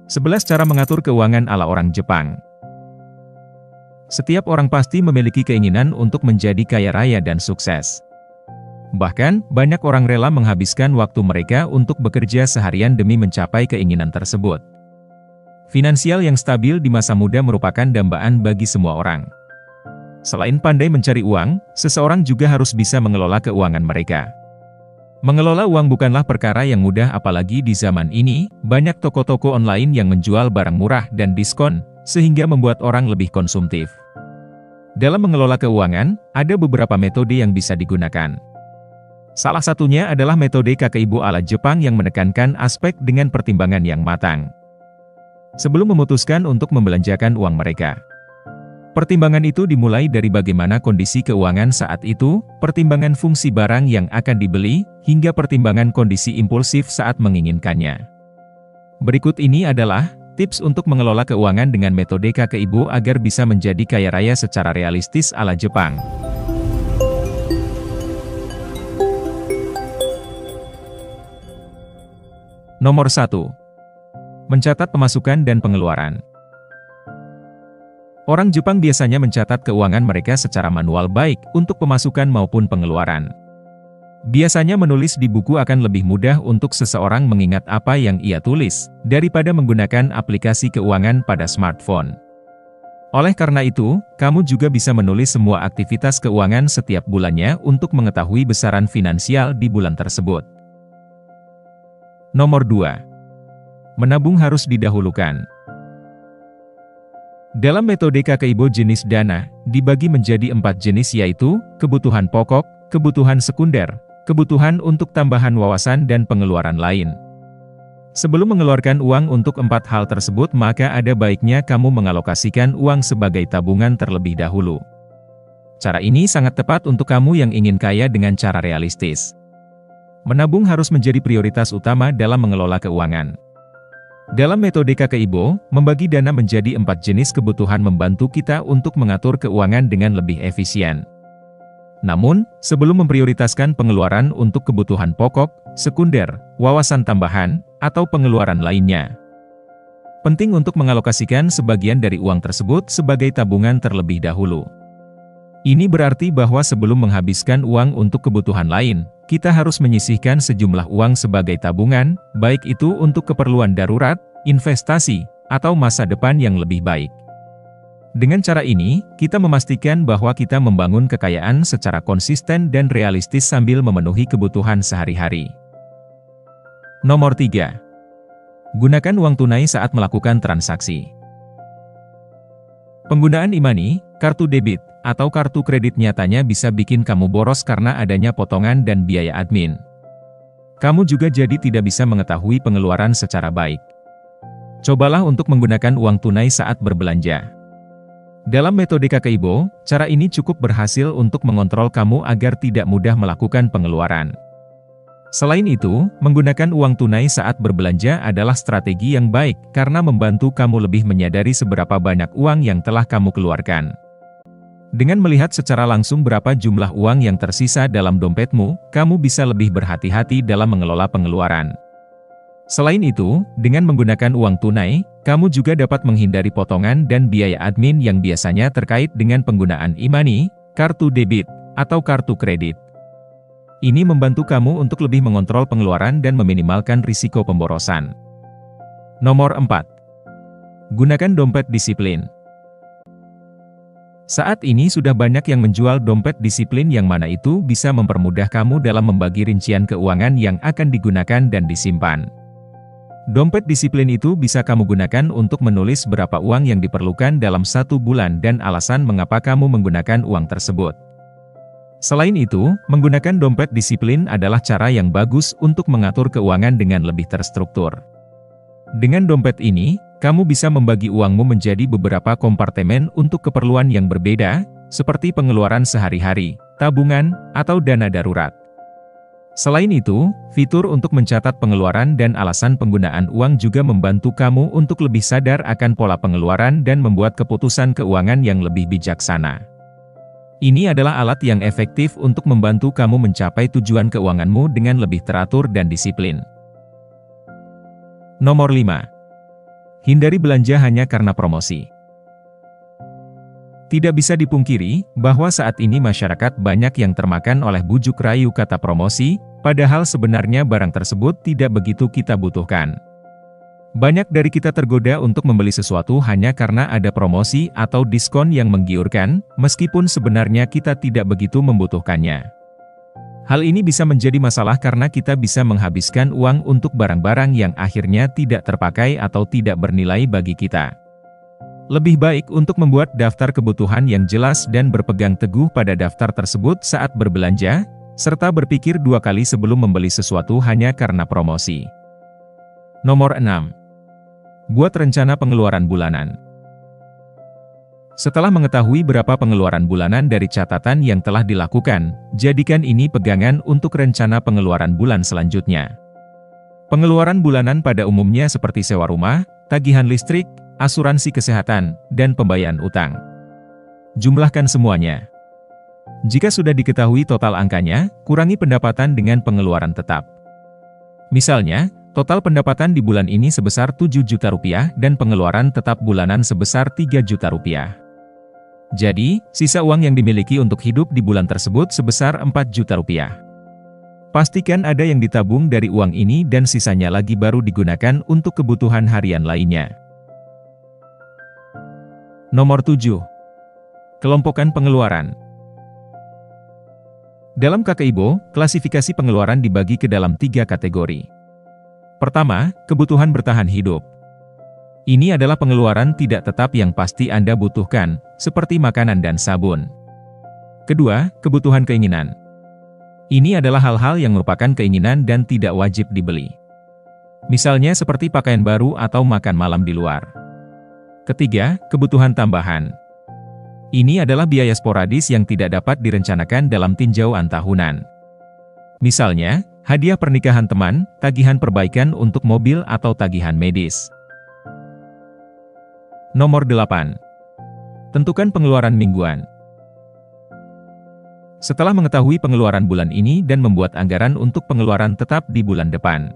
11 Cara mengatur keuangan ala orang Jepang. Setiap orang pasti memiliki keinginan untuk menjadi kaya raya dan sukses. Bahkan, banyak orang rela menghabiskan waktu mereka untuk bekerja seharian demi mencapai keinginan tersebut. Finansial yang stabil di masa muda merupakan dambaan bagi semua orang. Selain pandai mencari uang, seseorang juga harus bisa mengelola keuangan mereka. Mengelola uang bukanlah perkara yang mudah, apalagi di zaman ini, banyak toko-toko online yang menjual barang murah dan diskon, sehingga membuat orang lebih konsumtif. Dalam mengelola keuangan, ada beberapa metode yang bisa digunakan. Salah satunya adalah metode kakek ibu ala Jepang yang menekankan aspek dengan pertimbangan yang matang. Sebelum memutuskan untuk membelanjakan uang mereka, pertimbangan itu dimulai dari bagaimana kondisi keuangan saat itu, pertimbangan fungsi barang yang akan dibeli, hingga pertimbangan kondisi impulsif saat menginginkannya. Berikut ini adalah tips untuk mengelola keuangan dengan metode kakek ibu agar bisa menjadi kaya raya secara realistis ala Jepang. Nomor 1. Mencatat pemasukan dan pengeluaran. Orang Jepang biasanya mencatat keuangan mereka secara manual baik untuk pemasukan maupun pengeluaran. Biasanya menulis di buku akan lebih mudah untuk seseorang mengingat apa yang ia tulis, daripada menggunakan aplikasi keuangan pada smartphone. Oleh karena itu, kamu juga bisa menulis semua aktivitas keuangan setiap bulannya untuk mengetahui besaran finansial di bulan tersebut. Nomor 2. Menabung harus didahulukan. Dalam metode Kakeibo, jenis dana dibagi menjadi 4 jenis, yaitu kebutuhan pokok, kebutuhan sekunder, kebutuhan untuk tambahan wawasan, dan pengeluaran lain. Sebelum mengeluarkan uang untuk 4 hal tersebut, maka ada baiknya kamu mengalokasikan uang sebagai tabungan terlebih dahulu. Cara ini sangat tepat untuk kamu yang ingin kaya dengan cara realistis. Menabung harus menjadi prioritas utama dalam mengelola keuangan. Dalam metode Kakeibo, membagi dana menjadi 4 jenis kebutuhan membantu kita untuk mengatur keuangan dengan lebih efisien. Namun, sebelum memprioritaskan pengeluaran untuk kebutuhan pokok, sekunder, wawasan tambahan, atau pengeluaran lainnya, penting untuk mengalokasikan sebagian dari uang tersebut sebagai tabungan terlebih dahulu. Ini berarti bahwa sebelum menghabiskan uang untuk kebutuhan lain, kita harus menyisihkan sejumlah uang sebagai tabungan, baik itu untuk keperluan darurat, investasi, atau masa depan yang lebih baik. Dengan cara ini, kita memastikan bahwa kita membangun kekayaan secara konsisten dan realistis sambil memenuhi kebutuhan sehari-hari. Nomor 3. Gunakan uang tunai saat melakukan transaksi. Penggunaan e-money, kartu debit, atau kartu kredit nyatanya bisa bikin kamu boros karena adanya potongan dan biaya admin. Kamu juga jadi tidak bisa mengetahui pengeluaran secara baik. Cobalah untuk menggunakan uang tunai saat berbelanja. Dalam metode Kakeibo, cara ini cukup berhasil untuk mengontrol kamu agar tidak mudah melakukan pengeluaran. Selain itu, menggunakan uang tunai saat berbelanja adalah strategi yang baik karena membantu kamu lebih menyadari seberapa banyak uang yang telah kamu keluarkan. Dengan melihat secara langsung berapa jumlah uang yang tersisa dalam dompetmu, kamu bisa lebih berhati-hati dalam mengelola pengeluaran. Selain itu, dengan menggunakan uang tunai, kamu juga dapat menghindari potongan dan biaya admin yang biasanya terkait dengan penggunaan e-money, kartu debit, atau kartu kredit. Ini membantu kamu untuk lebih mengontrol pengeluaran dan meminimalkan risiko pemborosan. Nomor 4. Gunakan dompet disiplin. Saat ini sudah banyak yang menjual dompet disiplin yang mana itu bisa mempermudah kamu dalam membagi rincian keuangan yang akan digunakan dan disimpan. Dompet disiplin itu bisa kamu gunakan untuk menulis berapa uang yang diperlukan dalam 1 bulan dan alasan mengapa kamu menggunakan uang tersebut. Selain itu, menggunakan dompet disiplin adalah cara yang bagus untuk mengatur keuangan dengan lebih terstruktur. Dengan dompet ini, kamu bisa membagi uangmu menjadi beberapa kompartemen untuk keperluan yang berbeda, seperti pengeluaran sehari-hari, tabungan, atau dana darurat. Selain itu, fitur untuk mencatat pengeluaran dan alasan penggunaan uang juga membantu kamu untuk lebih sadar akan pola pengeluaran dan membuat keputusan keuangan yang lebih bijaksana. Ini adalah alat yang efektif untuk membantu kamu mencapai tujuan keuanganmu dengan lebih teratur dan disiplin. Nomor 5. Hindari belanja hanya karena promosi. Tidak bisa dipungkiri bahwa saat ini masyarakat banyak yang termakan oleh bujuk rayu kata promosi, padahal sebenarnya barang tersebut tidak begitu kita butuhkan. Banyak dari kita tergoda untuk membeli sesuatu hanya karena ada promosi atau diskon yang menggiurkan, meskipun sebenarnya kita tidak begitu membutuhkannya. Hal ini bisa menjadi masalah karena kita bisa menghabiskan uang untuk barang-barang yang akhirnya tidak terpakai atau tidak bernilai bagi kita. Lebih baik untuk membuat daftar kebutuhan yang jelas dan berpegang teguh pada daftar tersebut saat berbelanja, serta berpikir 2 kali sebelum membeli sesuatu hanya karena promosi. Nomor 6. Buat rencana pengeluaran bulanan. Setelah mengetahui berapa pengeluaran bulanan dari catatan yang telah dilakukan, jadikan ini pegangan untuk rencana pengeluaran bulan selanjutnya. Pengeluaran bulanan pada umumnya seperti sewa rumah, tagihan listrik, asuransi kesehatan, dan pembayaran utang. Jumlahkan semuanya. Jika sudah diketahui total angkanya, kurangi pendapatan dengan pengeluaran tetap. Misalnya, total pendapatan di bulan ini sebesar 7 juta rupiah dan pengeluaran tetap bulanan sebesar 3 juta rupiah. Jadi, sisa uang yang dimiliki untuk hidup di bulan tersebut sebesar 4 juta rupiah. Pastikan ada yang ditabung dari uang ini dan sisanya lagi baru digunakan untuk kebutuhan harian lainnya. Nomor 7. Kelompokkan pengeluaran. Dalam KKIBO, klasifikasi pengeluaran dibagi ke dalam 3 kategori. Pertama, kebutuhan bertahan hidup. Ini adalah pengeluaran tidak tetap yang pasti Anda butuhkan, seperti makanan dan sabun. Kedua, kebutuhan keinginan. Ini adalah hal-hal yang merupakan keinginan dan tidak wajib dibeli. Misalnya seperti pakaian baru atau makan malam di luar. Ketiga, kebutuhan tambahan. Ini adalah biaya sporadis yang tidak dapat direncanakan dalam tinjauan tahunan. Misalnya, hadiah pernikahan teman, tagihan perbaikan untuk mobil atau tagihan medis. Nomor 8. Tentukan pengeluaran mingguan. Setelah mengetahui pengeluaran bulan ini dan membuat anggaran untuk pengeluaran tetap di bulan depan.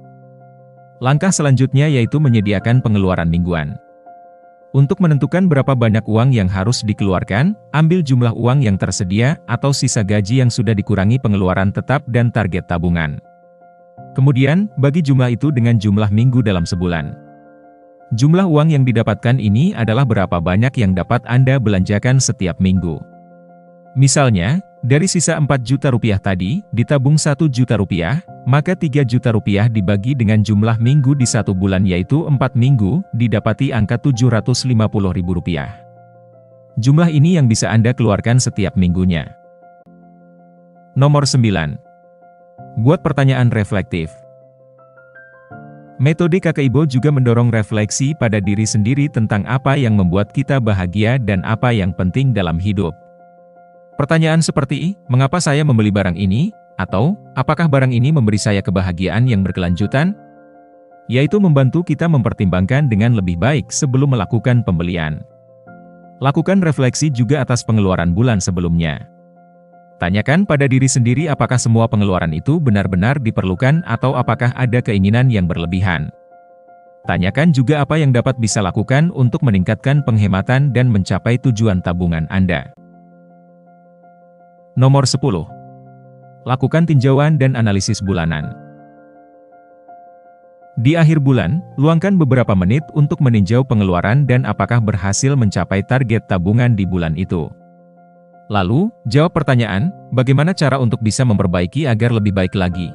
Langkah selanjutnya yaitu menyediakan pengeluaran mingguan. Untuk menentukan berapa banyak uang yang harus dikeluarkan, ambil jumlah uang yang tersedia atau sisa gaji yang sudah dikurangi pengeluaran tetap dan target tabungan. Kemudian, bagi jumlah itu dengan jumlah minggu dalam sebulan. Jumlah uang yang didapatkan ini adalah berapa banyak yang dapat Anda belanjakan setiap minggu. Misalnya, dari sisa 4 juta rupiah tadi, ditabung 1 juta rupiah, maka 3 juta rupiah dibagi dengan jumlah minggu di 1 bulan yaitu 4 minggu, didapati angka 750 ribu rupiah. Jumlah ini yang bisa Anda keluarkan setiap minggunya. Nomor 9. Buat pertanyaan reflektif. Metode KKIBO juga mendorong refleksi pada diri sendiri tentang apa yang membuat kita bahagia dan apa yang penting dalam hidup. Pertanyaan seperti, mengapa saya membeli barang ini? Atau, apakah barang ini memberi saya kebahagiaan yang berkelanjutan? Yaitu membantu kita mempertimbangkan dengan lebih baik sebelum melakukan pembelian. Lakukan refleksi juga atas pengeluaran bulan sebelumnya. Tanyakan pada diri sendiri apakah semua pengeluaran itu benar-benar diperlukan atau apakah ada keinginan yang berlebihan. Tanyakan juga apa yang dapat bisa lakukan untuk meningkatkan penghematan dan mencapai tujuan tabungan Anda. Nomor 10. Lakukan tinjauan dan analisis bulanan. Di akhir bulan, luangkan beberapa menit untuk meninjau pengeluaran dan apakah berhasil mencapai target tabungan di bulan itu. Lalu, jawab pertanyaan, bagaimana cara untuk bisa memperbaiki agar lebih baik lagi?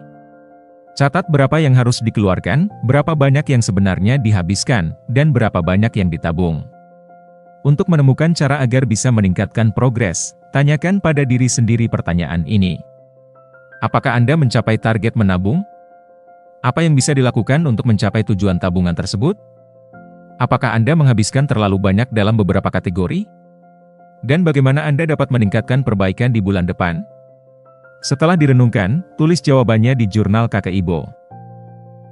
Catat berapa yang harus dikeluarkan, berapa banyak yang sebenarnya dihabiskan, dan berapa banyak yang ditabung. Untuk menemukan cara agar bisa meningkatkan progres, tanyakan pada diri sendiri pertanyaan ini. Apakah Anda mencapai target menabung? Apa yang bisa dilakukan untuk mencapai tujuan tabungan tersebut? Apakah Anda menghabiskan terlalu banyak dalam beberapa kategori? Dan bagaimana Anda dapat meningkatkan perbaikan di bulan depan? Setelah direnungkan, tulis jawabannya di jurnal KKIBO.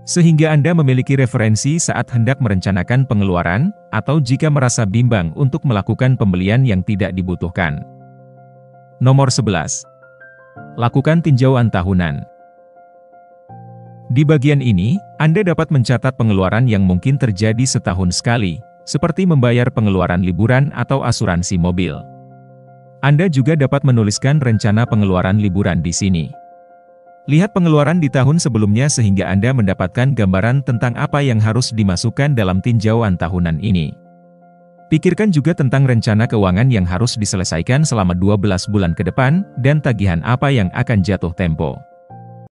Sehingga Anda memiliki referensi saat hendak merencanakan pengeluaran, atau jika merasa bimbang untuk melakukan pembelian yang tidak dibutuhkan. Nomor 11. Lakukan tinjauan tahunan. Di bagian ini, Anda dapat mencatat pengeluaran yang mungkin terjadi setahun sekali, seperti membayar pengeluaran liburan atau asuransi mobil. Anda juga dapat menuliskan rencana pengeluaran liburan di sini. Lihat pengeluaran di tahun sebelumnya sehingga Anda mendapatkan gambaran tentang apa yang harus dimasukkan dalam tinjauan tahunan ini. Pikirkan juga tentang rencana keuangan yang harus diselesaikan selama 12 bulan ke depan, dan tagihan apa yang akan jatuh tempo.